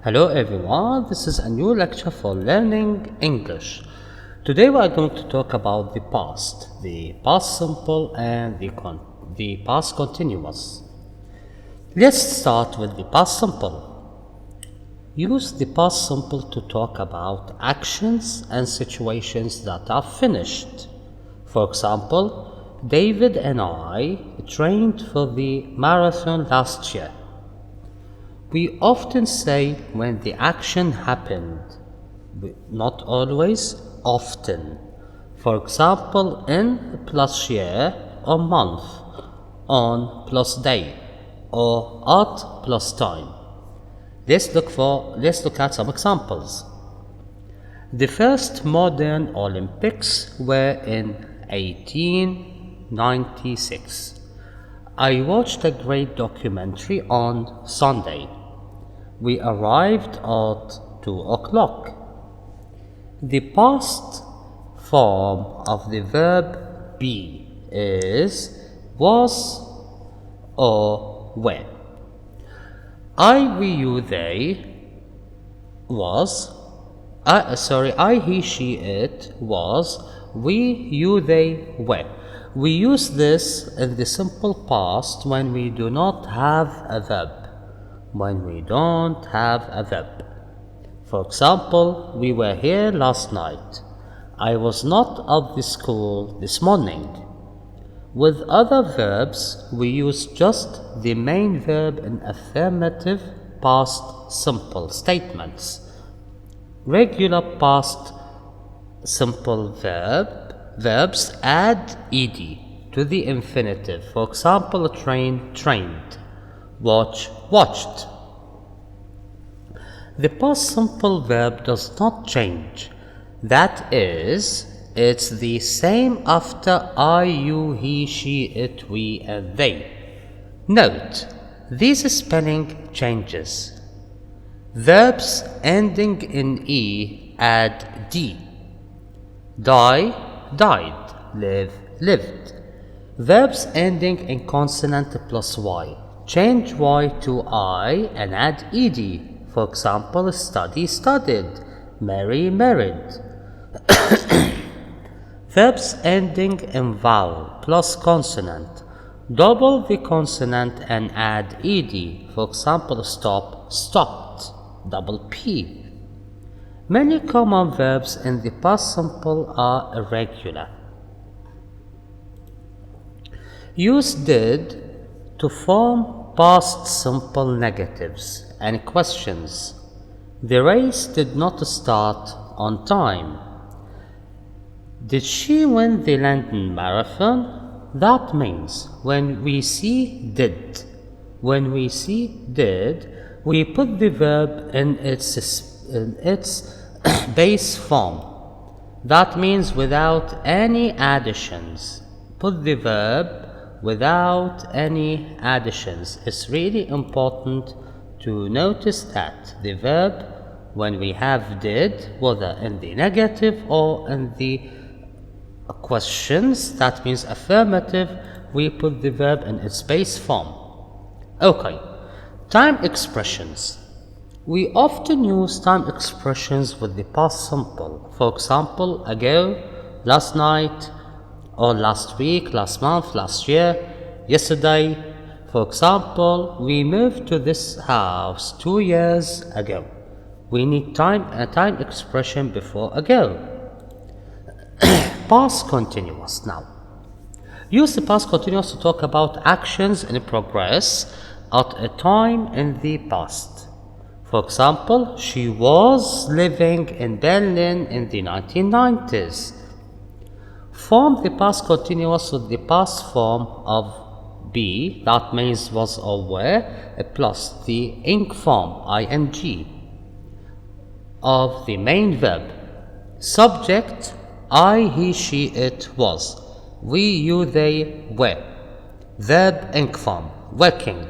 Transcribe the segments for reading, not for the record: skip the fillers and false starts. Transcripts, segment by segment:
Hello everyone, this is a new lecture for learning English. Today we are going to talk about the past simple and the past continuous. Let's start with the past simple. Use the past simple to talk about actions and situations that are finished. For example, David and I trained for the marathon last year. We often say when the action happened, not always, often. For example, in plus year or month, on plus day, or at plus time. Let's look at some examples. The first modern Olympics were in 1896. I watched a great documentary on Sunday. We arrived at 2 o'clock. The past form of the verb be is was or were. I, we, you, they was. I, he, she, it was. We, you, they were. We use this in the simple past when we do not have a verb. When we don't have a verb. For example, we were here last night. I was not at the school this morning. With other verbs, we use just the main verb in affirmative past simple statements. Regular past simple verbs add ed to the infinitive. For example, train, trained. Watch, watched. The past simple verb does not change. That is, it's the same after I, you, he, she, it, we, and they. Note, these spelling changes. Verbs ending in e add d. Die, died. Live, lived. Verbs ending in consonant plus y. Change y to I and add ed. For example, study, studied. Marry, married. Verbs ending in vowel plus consonant. Double the consonant and add ed. For example, stop, stopped. Double p. Many common verbs in the past simple are irregular. Use did to form past simple negatives and questions. The race did not start on time. Did she win the London Marathon? That means when we see did, we put the verb in its base form. That means without any additions. Put the verb without any additions. It's really important to notice that the verb, when we have did, whether in the negative or in the questions, that means affirmative, we put the verb in its base form. Okay, time expressions. We often use time expressions with the past simple. For example, ago, last night, or last week, last month, last year, yesterday. For example, we moved to this house 2 years ago. We need a time expression before ago. Past continuous now. Use the past continuous to talk about actions in progress at a time in the past. For example, she was living in Berlin in the 1990s. Form the past continuous with the past form of be, that means was or were, plus the ing form, ing, of the main verb. Subject, I, he, she, it, was. We, you, they, were. Verb, ing form, working.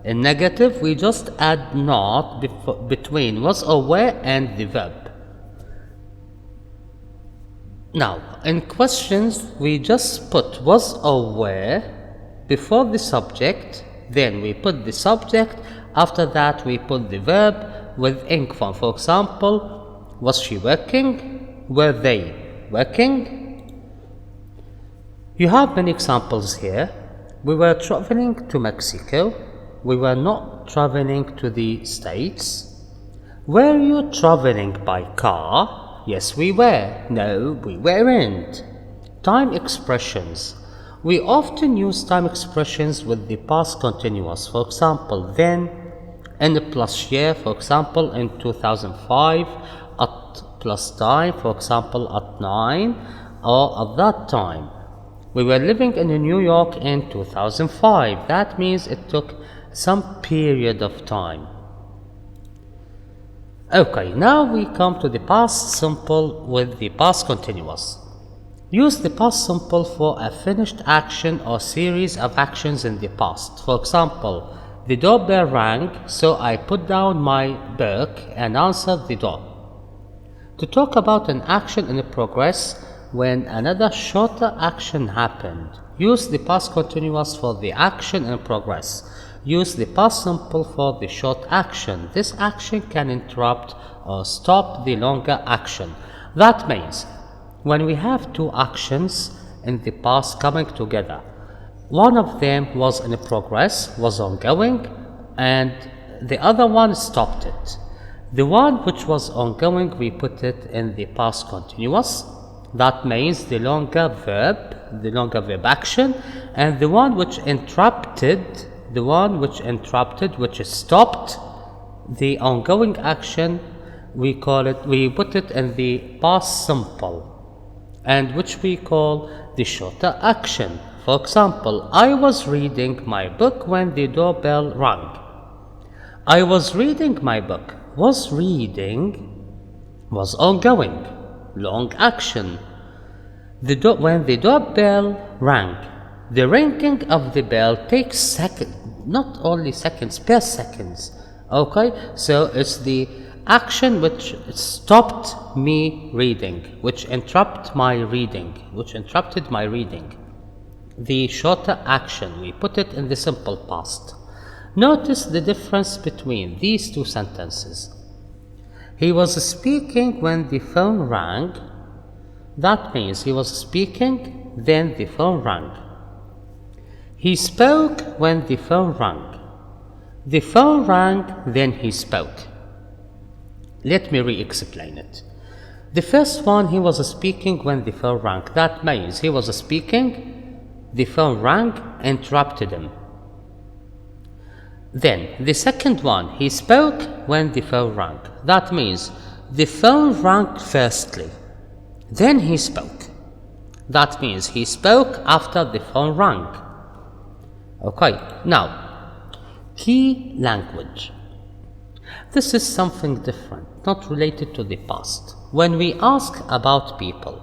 In negative, we just add not between was or were and the verb. Now, in questions, we just put was or were before the subject, then we put the subject After that, we put the verb with ing form. For example, was she working? Were they working? You have many examples here. We were traveling to Mexico. We were not traveling to the States. Were you traveling by car? Yes, we were. No, we weren't. Time expressions. We often use time expressions with the past continuous. For example, then, in plus year, for example, in 2005, at plus time, for example, at 9, or at that time. We were living in New York in 2005. That means it took some period of time. Okay, now we come to the past simple with the past continuous. Use the past simple for a finished action or series of actions in the past. For example, the doorbell rang, so I put down my book and answered the door. To talk about an action in progress when another shorter action happened, use the past continuous for the action in progress. Use the past simple for the short action. This action can interrupt or stop the longer action. That means when we have two actions in the past coming together, one of them was in progress, was ongoing, and the other one stopped it. The one which was ongoing, we put it in the past continuous. That means the longer verb action, and the one which interrupted, which stopped the ongoing action, we put it in the past simple, and which we call the shorter action. For example, I was reading my book when the doorbell rang. I was reading my book. Was reading was ongoing, long action. When the doorbell rang, the ringing of the bell takes seconds, not only seconds, per seconds. Okay, so it's the action which stopped me reading, which interrupted my reading. The shorter action, we put it in the simple past. Notice the difference between these two sentences. He was speaking when the phone rang. That means he was speaking, then the phone rang. He spoke when the phone rang. The phone rang, then he spoke. Let me re-explain it. The first one, he was speaking when the phone rang. That means he was speaking, the phone rang, interrupted him. Then, the second one, he spoke when the phone rang. That means the phone rang firstly, then he spoke. That means he spoke after the phone rang. Okay, now, key language. This is something different, not related to the past. When we ask about people,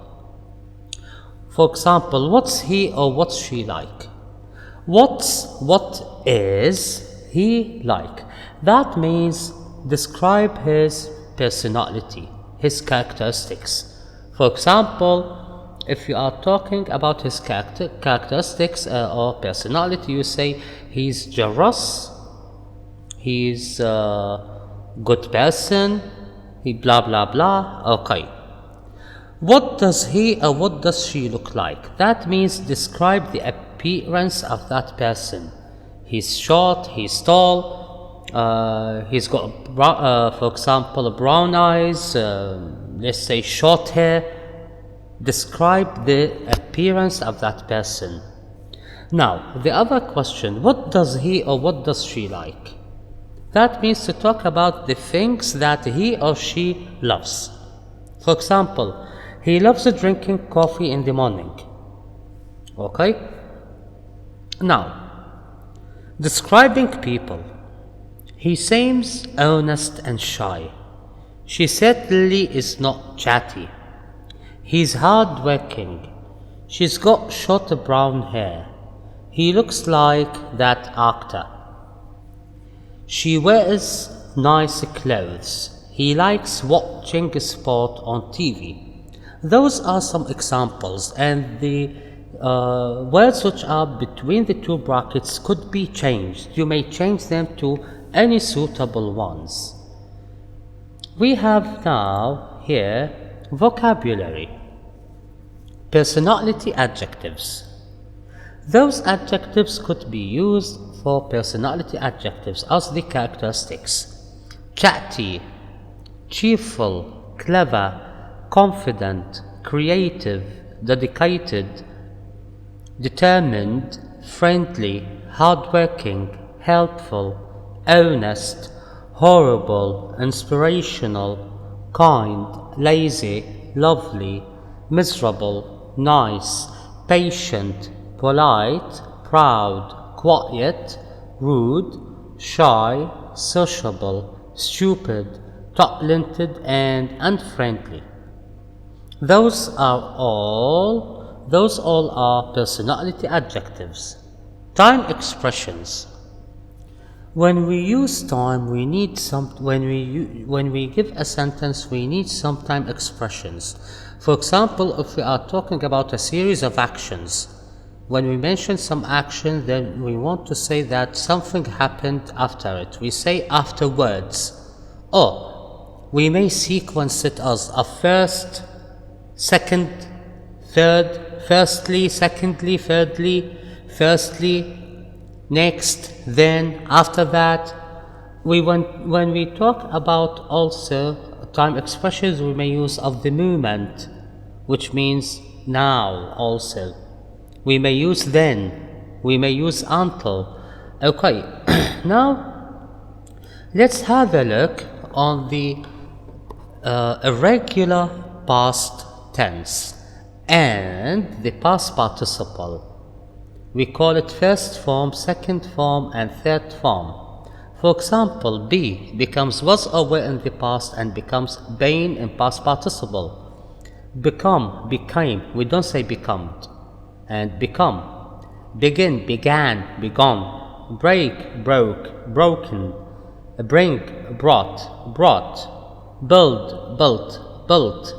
for example, what's he or what's she like? What is he like? That means describe his personality, his characteristics. For example, if you are talking about his characteristics or personality, you say he's generous, he's a good person, he blah blah blah. Okay. What does he or what does she look like? That means describe the appearance of that person. He's short, he's tall, he's got, for example, brown eyes, let's say short hair. Describe the appearance of that person. Now, the other question, what does he or what does she like? That means to talk about the things that he or she loves. For example, he loves drinking coffee in the morning. Okay? Now, describing people. He seems honest and shy. She certainly is not chatty. He's hard-working. She's got short brown hair. He looks like that actor. She wears nice clothes. He likes watching sport on TV. Those are some examples, and the words which are between the two brackets could be changed. You may change them to any suitable ones. We have now here vocabulary. Personality adjectives. Those adjectives could be used for personality adjectives as the characteristics: chatty, cheerful, clever, confident, creative, dedicated, determined, friendly, hardworking, helpful, honest, horrible, inspirational, kind, lazy, lovely, miserable, nice, patient, polite, proud, quiet, rude, shy, sociable, stupid, talented, and unfriendly. Those all are personality adjectives. Time expressions. When we use time, we need when we give a sentence, we need some time expressions. For example, if we are talking about a series of actions, when we mention some action, then we want to say that something happened after it. We say afterwards. Or we may sequence it as a first, second, third, firstly, secondly, thirdly, firstly, next, then, after that. When we talk about also time expressions, we may use of the moment, which means now also. We may use then, we may use until. Okay, now let's have a look on the irregular past tense and the past participle. We call it first form, second form, and third form. For example, be becomes was or were in the past and becomes been in past participle. Become, became, we don't say becomed, and become. Begin, began, begun. Break, broke, broken. Bring, brought, brought. Build, built, built.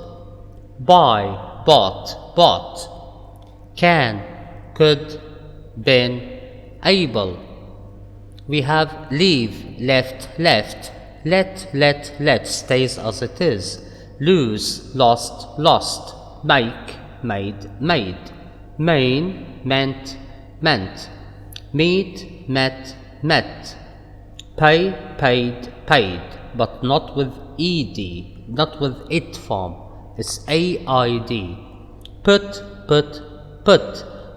Buy, bought, bought. Can, could, been, able. We have leave, left, left. Let stays as it is. Lose, lost, lost. Make, made, made. Main, meant, meant. Meet, met, met. Pay, paid, paid. But not with ed, not with it form. It's aid. Put.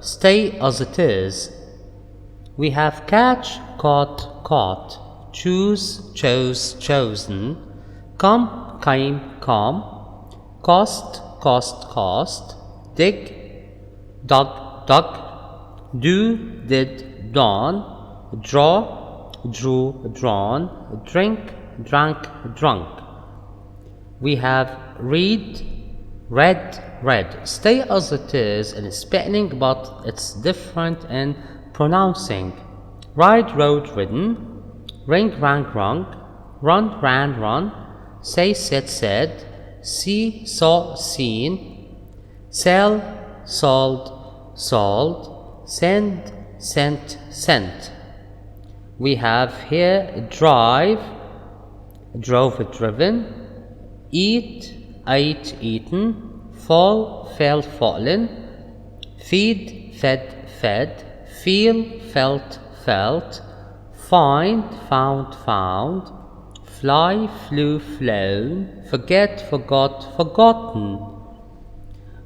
Stay as it is. We have catch, caught, caught. Choose, chose, chosen. Come, came, come. Cost, cost. Dig, dug. Do, did, done. Draw, drew, drawn. Drink, drank, drunk. We have read, read. Stay as it is in spelling, but it's different in pronouncing. Ride, rode, ridden. Ring, rang, rung. Run, ran, run. Say, said. See, saw, seen. Sell, sold, sold. Send, sent. We have here drive, drove, driven. Eat, ate, eaten. Fall, fell, fallen. Feed, fed. Feel, felt, felt. Find, found. Fly, flew, flown. Forget, forgot, forgotten.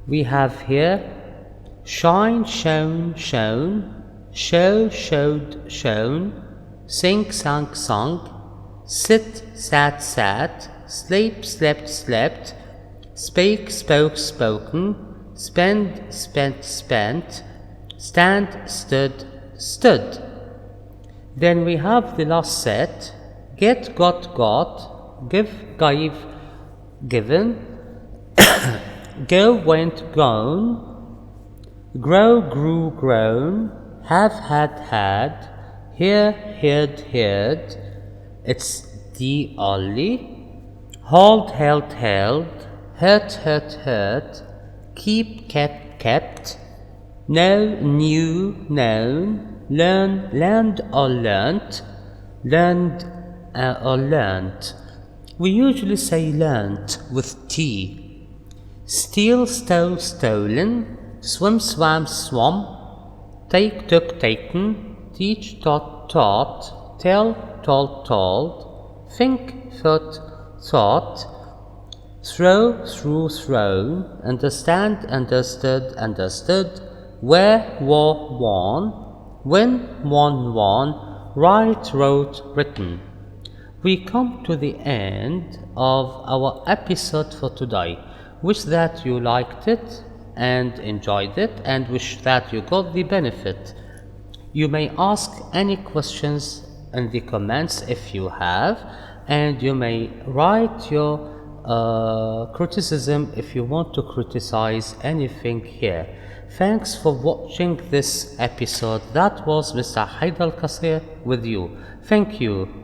We have here shine, shone. Show, showed, shown. Sing, sang, sung. Sit, sat. Sleep, slept. Spake, spoke, spoken. Spend, spent. Stand, stood. Then we have the last set. Get, got. Give, gave, given. Go, went, gone. Grow, grew, grown. Have, had. Hear, heard. It's the only. Hold, held. Hurt. Keep, kept. Know, knew, known. Learn, learned or learnt. Learned, or learned. We usually say learned with T. Steal, stole, stolen. Swim, swam, swum. Take, took, taken. Teach, taught, taught. Tell, told, told. Think, thought, thought. Throw, threw, thrown. Understand, understood, understood. Wear, wore, worn. Win, won, won. Write, wrote, written. We come to the end of our episode for today. Wish that you liked it and enjoyed it, and wish that you got the benefit. You may ask any questions in the comments if you have, and you may write your criticism if you want to criticize anything here. Thanks for watching this episode. That was Mr. Haidar Qasir with you. Thank you.